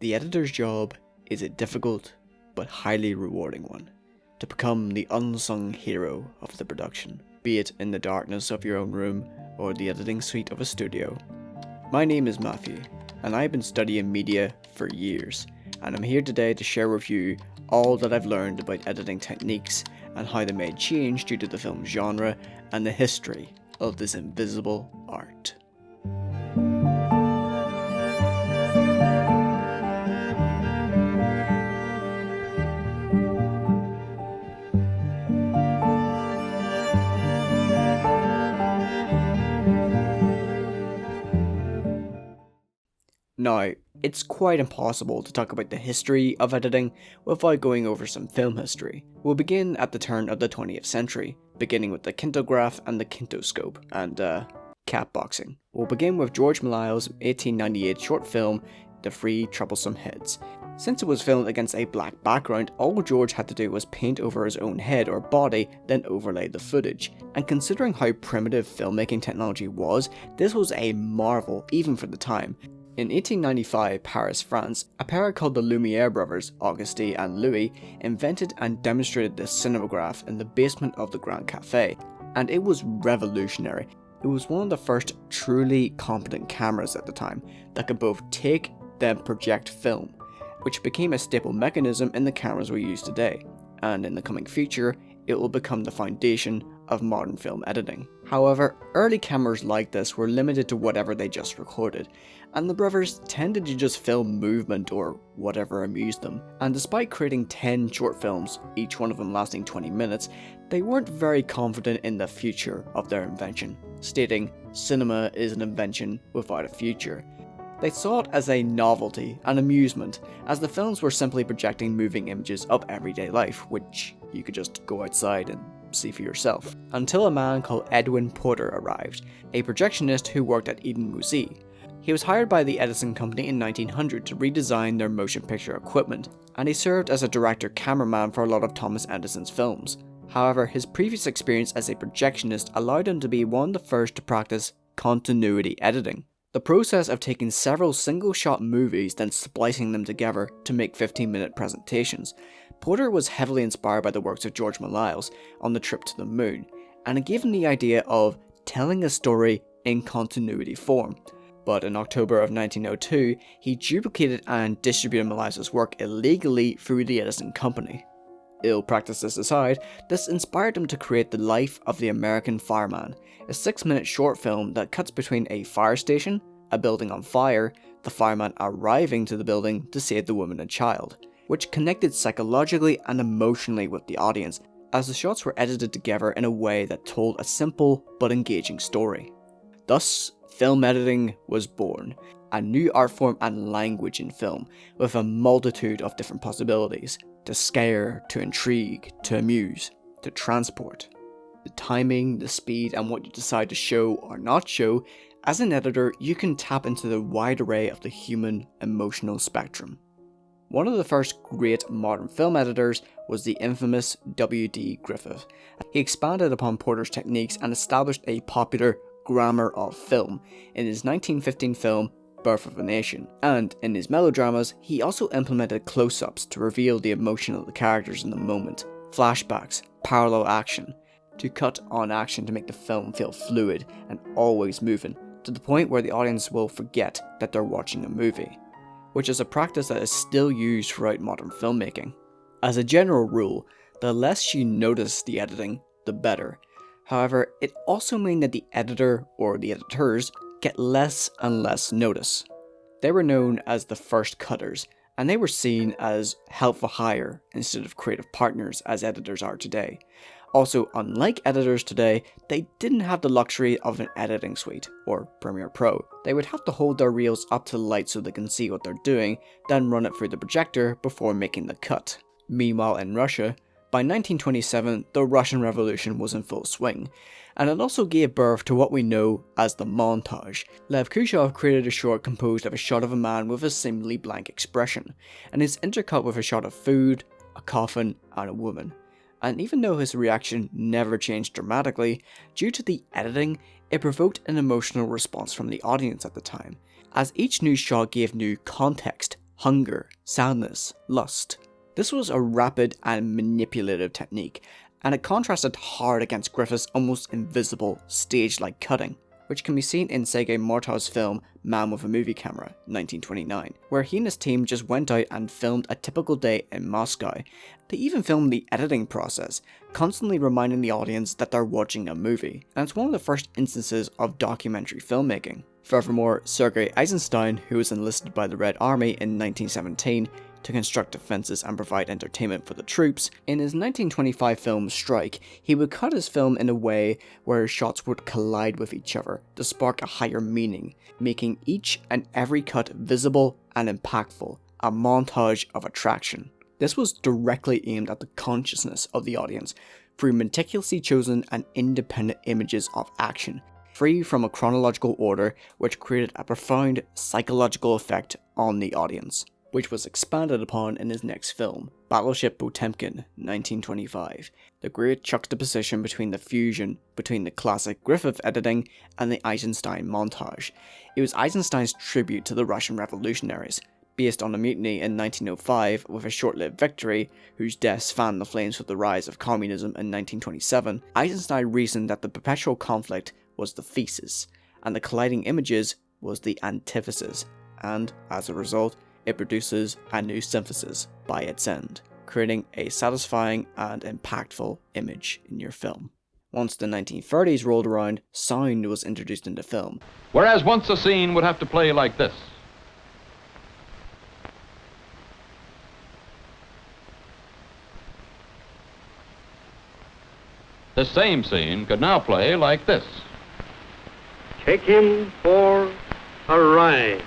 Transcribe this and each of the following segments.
The editor's job is a difficult but highly rewarding one, to become the unsung hero of the production, be it in the darkness of your own room or the editing suite of a studio. My name is Matthew, and I've been studying media for years, and I'm here today to share with you all that I've learned about editing techniques and how they may change due to the film genre and the history of this invisible art. Now, it's quite impossible to talk about the history of editing without going over some film history. We'll begin at the turn of the 20th century, beginning with the kintograph and the kintoscope, and cat boxing. We'll begin with George Melisle's 1898 short film, The Three Troublesome Heads. Since it was filmed against a black background, all George had to do was paint over his own head or body, then overlay the footage. And considering how primitive filmmaking technology was, this was a marvel even for the time. In 1895, Paris, France, a pair called the Lumiere brothers, Auguste and Louis, invented and demonstrated the cinematograph in the basement of the Grand Café, and it was revolutionary. It was one of the first truly competent cameras at the time that could both take then project film, which became a staple mechanism in the cameras we use today, and in the coming future, it will become the foundation of modern film editing. However, early cameras like this were limited to whatever they just recorded, and the brothers tended to just film movement or whatever amused them. And despite creating 10 short films, each one of them lasting 20 minutes, they weren't very confident in the future of their invention, stating, "Cinema is an invention without a future." They saw it as a novelty and amusement, as the films were simply projecting moving images of everyday life, which you could just go outside and see for yourself. Until a man called Edwin Porter arrived, a projectionist who worked at Eden Musée. He was hired by the Edison Company in 1900 to redesign their motion picture equipment, and he served as a director-cameraman for a lot of Thomas Edison's films. However, his previous experience as a projectionist allowed him to be one of the first to practice continuity editing, the process of taking several single-shot movies then splicing them together to make 15-minute presentations. Porter was heavily inspired by the works of George Melisle on The Trip to the Moon, and it gave him the idea of telling a story in continuity form. But in October of 1902, he duplicated and distributed Melisle's work illegally through the Edison Company. Ill practices aside, this inspired him to create The Life of the American Fireman, a 6-minute short film that cuts between a fire station, a building on fire, the fireman arriving to the building to save the woman and child, which connected psychologically and emotionally with the audience, as the shots were edited together in a way that told a simple but engaging story. Thus, film editing was born, a new art form and language in film, with a multitude of different possibilities, to scare, to intrigue, to amuse, to transport. The timing, the speed, and what you decide to show or not show, as an editor, you can tap into the wide array of the human emotional spectrum. One of the first great modern film editors was the infamous W.D. Griffith. He expanded upon Porter's techniques and established a popular grammar of film in his 1915 film Birth of a Nation, and in his melodramas he also implemented close-ups to reveal the emotion of the characters in the moment, flashbacks, parallel action, to cut on action to make the film feel fluid and always moving, to the point where the audience will forget that they're watching a movie, which is a practice that is still used throughout modern filmmaking. As a general rule, the less you notice the editing, the better. However, it also means that the editor or the editors get less and less notice. They were known as the first cutters, and they were seen as help for hire instead of creative partners as editors are today. Also, unlike editors today, they didn't have the luxury of an editing suite, or Premiere Pro. They would have to hold their reels up to the light so they can see what they're doing, then run it through the projector before making the cut. Meanwhile in Russia, by 1927, the Russian Revolution was in full swing, and it also gave birth to what we know as the montage. Lev Kushov created a short composed of a shot of a man with a seemingly blank expression, and is intercut with a shot of food, a coffin, and a woman. And even though his reaction never changed dramatically, due to the editing, it provoked an emotional response from the audience at the time, as each new shot gave new context, hunger, sadness, lust. This was a rapid and manipulative technique, and it contrasted hard against Griffith's almost invisible, stage-like cutting, which can be seen in Sergei Martov's film Man with a Movie Camera, 1929, where he and his team just went out and filmed a typical day in Moscow. They even filmed the editing process, constantly reminding the audience that they're watching a movie, and it's one of the first instances of documentary filmmaking. Furthermore, Sergei Eisenstein, who was enlisted by the Red Army in 1917, to construct defences and provide entertainment for the troops, in his 1925 film Strike, he would cut his film in a way where shots would collide with each other to spark a higher meaning, making each and every cut visible and impactful, a montage of attraction. This was directly aimed at the consciousness of the audience through meticulously chosen and independent images of action, free from a chronological order, which created a profound psychological effect on the audience, which was expanded upon in his next film, Battleship Potemkin, 1925, the great juxtaposition between the fusion between the classic Griffith editing and the Eisenstein montage. It was Eisenstein's tribute to the Russian revolutionaries, based on a mutiny in 1905 with a short-lived victory, whose deaths fanned the flames with the rise of communism in 1927. Eisenstein reasoned that the perpetual conflict was the thesis, and the colliding images was the antithesis, and, as a result, it produces a new synthesis by its end, creating a satisfying and impactful image in your film. Once the 1930s rolled around, sound was introduced into film. Whereas once a scene would have to play like this. The same scene could now play like this. Take him for a ride.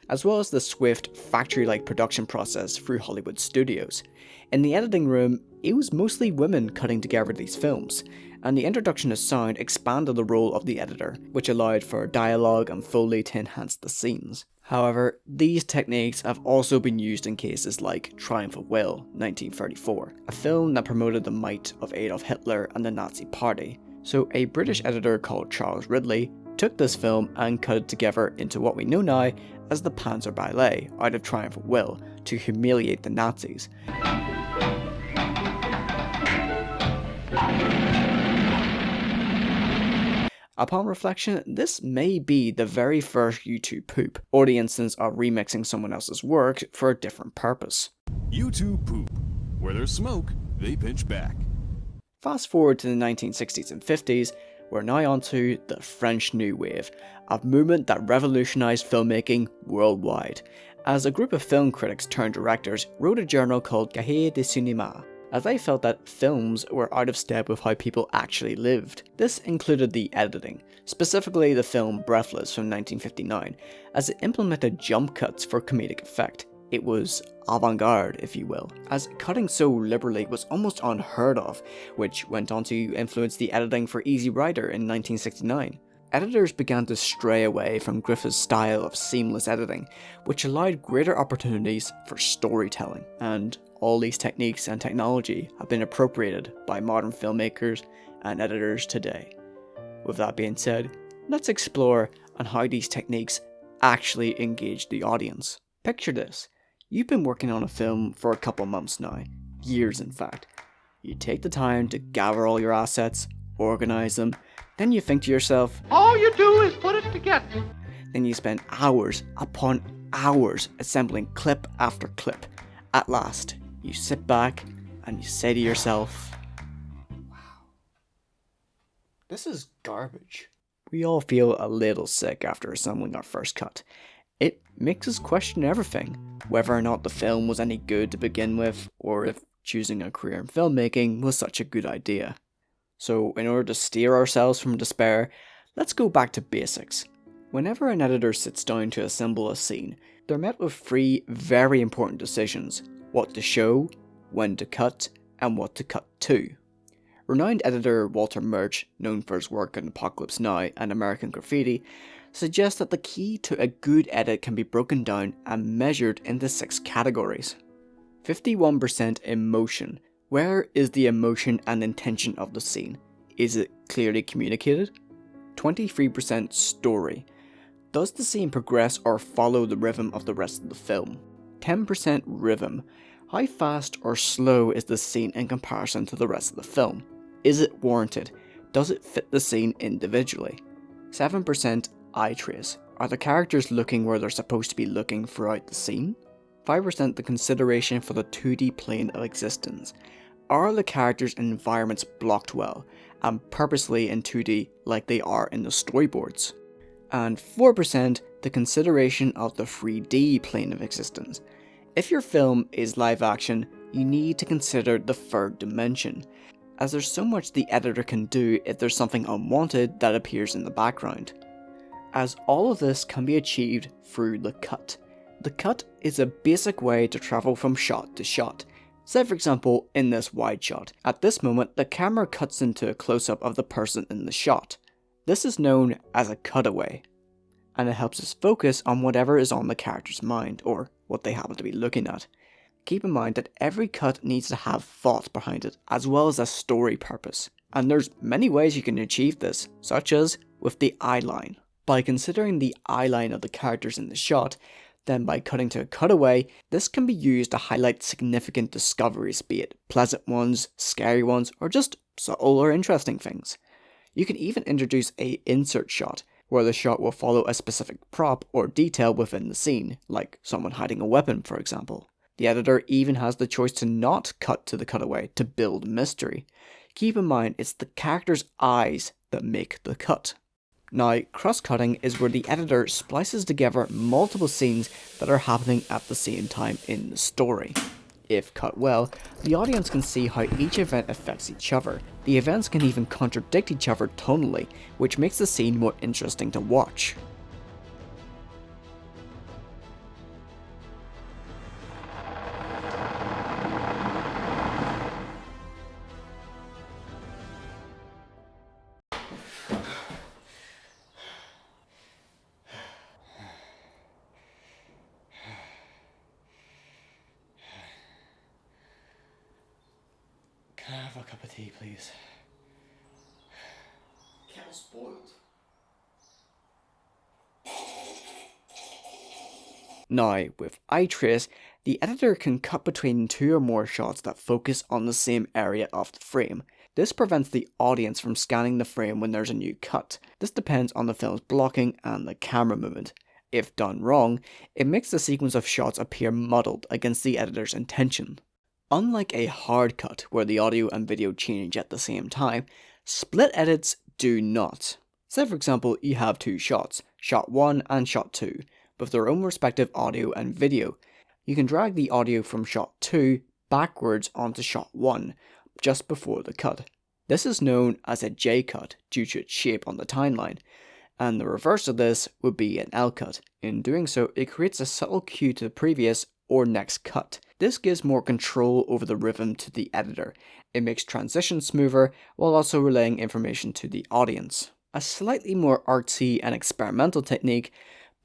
As well as the swift, factory-like production process through Hollywood studios. In the editing room, it was mostly women cutting together these films, and the introduction of sound expanded the role of the editor, which allowed for dialogue and Foley to enhance the scenes. However, these techniques have also been used in cases like Triumph of Will, 1934, a film that promoted the might of Adolf Hitler and the Nazi Party. So a British editor called Charles Ridley took this film and cut it together into what we know now as the Panzer Ballet out of Triumph of Will to humiliate the Nazis. Upon reflection, this may be the very first YouTube poop, or the instance of remixing someone else's work for a different purpose. YouTube poop. Where there's smoke, they pinch back. Fast forward to the 1960s and 50s, we're now onto the French New Wave, a movement that revolutionized filmmaking worldwide, as a group of film critics turned directors wrote a journal called Cahiers de Cinéma, as they felt that films were out of step with how people actually lived. This included the editing, specifically the film Breathless from 1959, as it implemented jump cuts for comedic effect. It was avant-garde, if you will, as cutting so liberally was almost unheard of, which went on to influence the editing for Easy Rider in 1969. Editors began to stray away from Griffith's style of seamless editing, which allowed greater opportunities for storytelling, and all these techniques and technology have been appropriated by modern filmmakers and editors today. With that being said, let's explore on how these techniques actually engage the audience. Picture this. You've been working on a film for a couple months now, years in fact. You take the time to gather all your assets, organize them, then you think to yourself, All you do is put it together. then you spend hours upon hours assembling clip after clip. At last, you sit back and you say to yourself, wow, this is garbage. We all feel a little sick after assembling our first cut. It makes us question everything, whether or not the film was any good to begin with, or if choosing a career in filmmaking was such a good idea. So in order to steer ourselves from despair, let's go back to basics. Whenever an editor sits down to assemble a scene, they're met with three very important decisions: what to show, when to cut, and what to cut to. Renowned editor Walter Murch, known for his work on Apocalypse Now and American Graffiti, suggests that the key to a good edit can be broken down and measured into 6 categories. 51% emotion. Where is the emotion and intention of the scene? Is it clearly communicated? 23% story. Does the scene progress or follow the rhythm of the rest of the film? 10% rhythm. How fast or slow is the scene in comparison to the rest of the film? Is it warranted? Does it fit the scene individually? 7% eye trace. Are the characters looking where they're supposed to be looking throughout the scene? 5% the consideration for the 2D plane of existence. Are the characters' environments blocked well and purposely in 2D like they are in the storyboards? And 4% the consideration of the 3D plane of existence. If your film is live action, you need to consider the third dimension, as there's so much the editor can do if there's something unwanted that appears in the background. As all of this can be achieved through the cut. The cut is a basic way to travel from shot to shot. Say for example, in this wide shot, at this moment the camera cuts into a close-up of the person in the shot. This is known as a cutaway, and it helps us focus on whatever is on the character's mind, or what they happen to be looking at. Keep in mind that every cut needs to have thought behind it, as well as a story purpose. And there's many ways you can achieve this, such as with the eye line. By considering the eye line of the characters in the shot, then by cutting to a cutaway, this can be used to highlight significant discoveries, be it pleasant ones, scary ones, or just subtle or interesting things. You can even introduce a insert shot, where the shot will follow a specific prop or detail within the scene, like someone hiding a weapon for example. The editor even has the choice to not cut to the cutaway to build mystery. Keep in mind, it's the character's eyes that make the cut. Now, cross-cutting is where the editor splices together multiple scenes that are happening at the same time in the story. If cut well, the audience can see how each event affects each other. The events can even contradict each other tonally, which makes the scene more interesting to watch. Can I have a cup of tea, please? Kettle's spoiled. Now, with eye trace, the editor can cut between two or more shots that focus on the same area of the frame. This prevents the audience from scanning the frame when there's a new cut. This depends on the film's blocking and the camera movement. If done wrong, it makes the sequence of shots appear muddled against the editor's intention. Unlike a hard cut where the audio and video change at the same time, split edits do not. Say for example you have two shots, shot 1 and shot 2, with their own respective audio and video. You can drag the audio from shot 2 backwards onto shot 1, just before the cut. This is known as a J cut due to its shape on the timeline, and the reverse of this would be an L cut. In doing so, it creates a subtle cue to the previous or next cut. This gives more control over the rhythm to the editor. It makes transitions smoother while also relaying information to the audience. A slightly more artsy and experimental technique,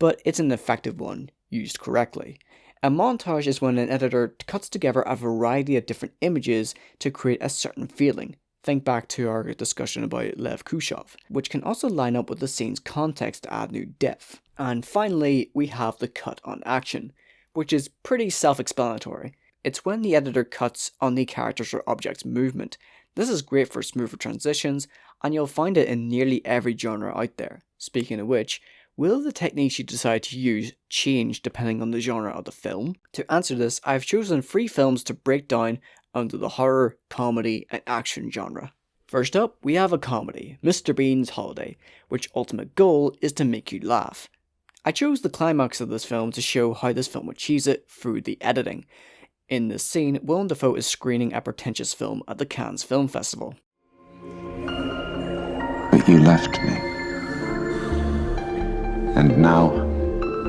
but it's an effective one, used correctly. A montage is when an editor cuts together a variety of different images to create a certain feeling. Think back to our discussion about Lev Kushov, which can also line up with the scene's context to add new depth. And finally, we have the cut on action, which is pretty self-explanatory. It's when the editor cuts on the character's or object's movement. This is great for smoother transitions, and you'll find it in nearly every genre out there. Speaking of which, will the techniques you decide to use change depending on the genre of the film? To answer this, I've chosen 3 films to break down under the horror, comedy, and action genre. First up, we have a comedy, Mr. Bean's Holiday, which ultimate goal is to make you laugh. I chose the climax of this film to show how this film achieves it through the editing. In this scene, Willem Dafoe is screening a pretentious film at the Cannes Film Festival. But you left me. And now,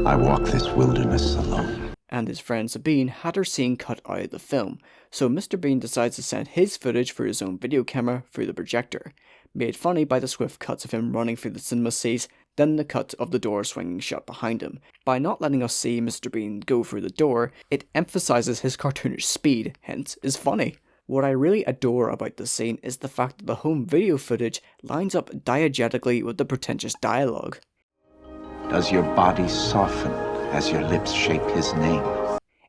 I walk this wilderness alone. And his friend Sabine had her scene cut out of the film, so Mr. Bean decides to send his footage through his own video camera through the projector, made funny by the swift cuts of him running through the cinema seats, then the cut of the door swinging shut behind him. By not letting us see Mr. Bean go through the door, it emphasises his cartoonish speed, hence is funny. What I really adore about this scene is the fact that the home video footage lines up diegetically with the pretentious dialogue. Does your body soften as your lips shape his name?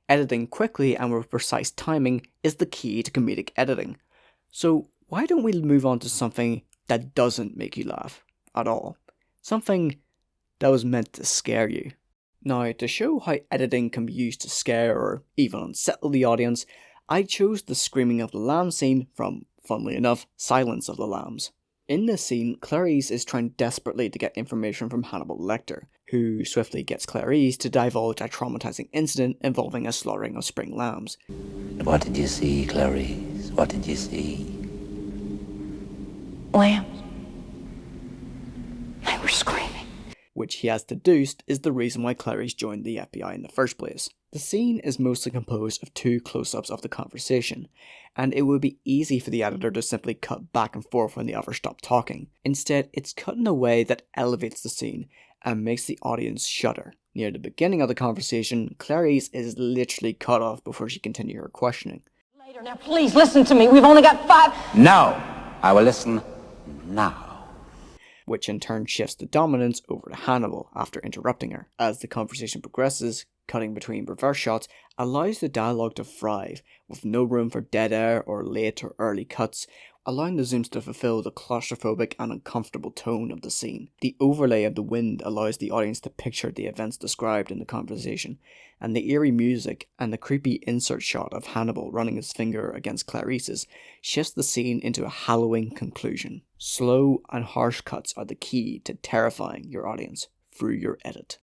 Editing quickly and with precise timing is the key to comedic editing. So why don't we move on to something that doesn't make you laugh at all? Something that was meant to scare you. Now, to show how editing can be used to scare or even unsettle the audience, I chose the Screaming of the Lambs scene from, funnily enough, Silence of the Lambs. In this scene, Clarice is trying desperately to get information from Hannibal Lecter, who swiftly gets Clarice to divulge a traumatizing incident involving a slaughtering of spring lambs. What did you see, Clarice? What did you see? Lambs. They were screaming. Which he has deduced is the reason why Clarice joined the FBI in the first place. The scene is mostly composed of 2 close-ups of the conversation, and it would be easy for the editor to simply cut back and forth when the other stopped talking. Instead, it's cut in a way that elevates the scene and makes the audience shudder. Near the beginning of the conversation, Clarice is literally cut off before she continued her questioning. Later, now please listen to me. We've only got 5... No! I will listen now. Which in turn shifts the dominance over to Hannibal after interrupting her. As the conversation progresses, cutting between reverse shots allows the dialogue to thrive, with no room for dead air or late or early cuts, allowing the zooms to fulfill the claustrophobic and uncomfortable tone of the scene. The overlay of the wind allows the audience to picture the events described in the conversation, and the eerie music and the creepy insert shot of Hannibal running his finger against Clarice's shifts the scene into a hallowing conclusion. Slow and harsh cuts are the key to terrifying your audience through your edit.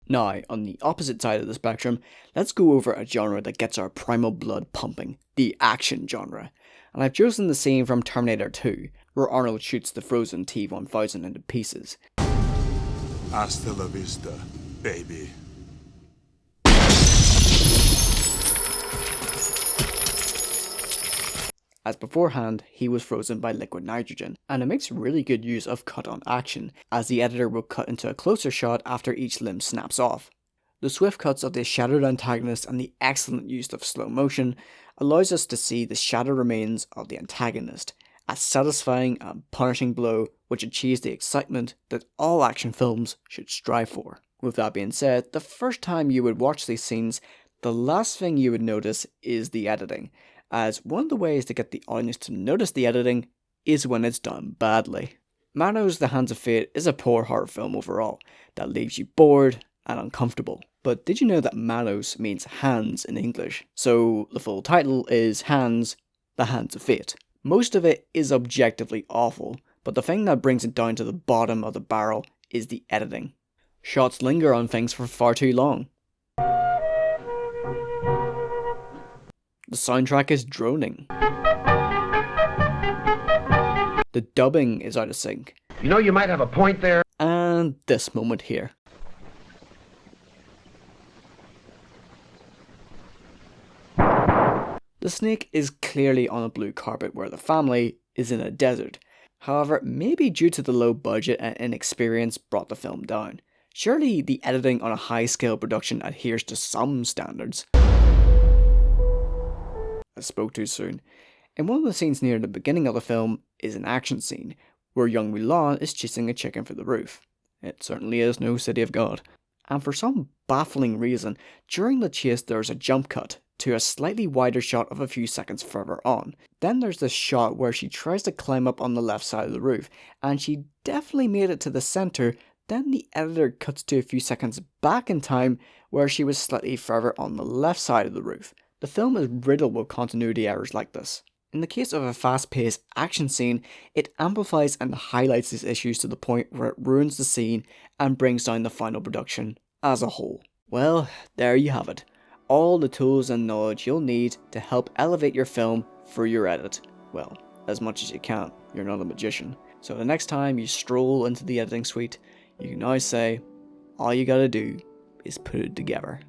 Now, on the opposite side of the spectrum, let's go over a genre that gets our primal blood pumping, the action genre. And I've chosen the scene from Terminator 2, where Arnold shoots the frozen T-1000 into pieces. Hasta la vista, baby. As beforehand, he was frozen by liquid nitrogen, and it makes really good use of cut-on action, as the editor will cut into a closer shot after each limb snaps off. The swift cuts of the shattered antagonist and the excellent use of slow motion allows us to see the shattered remains of the antagonist, a satisfying and punishing blow which achieves the excitement that all action films should strive for. With that being said, the first time you would watch these scenes, the last thing you would notice is the editing, as one of the ways to get the audience to notice the editing is when it's done badly. Manos The Hands of Fate is a poor horror film overall, that leaves you bored and uncomfortable. But did you know that Manos means hands in English? So the full title is Hands, The Hands of Fate. Most of it is objectively awful, but the thing that brings it down to the bottom of the barrel is the editing. Shots linger on things for far too long. The soundtrack is droning. The dubbing is out of sync. You know, you might have a point there. And this moment here. The snake is clearly on a blue carpet where the family is in a desert. However, maybe due to the low budget and inexperience brought the film down. Surely the editing on a high-scale production adheres to some standards. I spoke too soon. In one of the scenes near the beginning of the film is an action scene, where young Mulan is chasing a chicken for the roof. It certainly is no City of God. And for some baffling reason, during the chase there's a jump cut to a slightly wider shot of a few seconds further on. Then there's this shot where she tries to climb up on the left side of the roof, and she definitely made it to the centre. Then the editor cuts to a few seconds back in time where she was slightly further on the left side of the roof. The film is riddled with continuity errors like this. In the case of a fast-paced action scene, it amplifies and highlights these issues to the point where it ruins the scene and brings down the final production as a whole. Well, there you have it. All the tools and knowledge you'll need to help elevate your film through your edit. Well, as much as you can. You're not a magician. So the next time you stroll into the editing suite, you can now say, all you gotta do is put it together.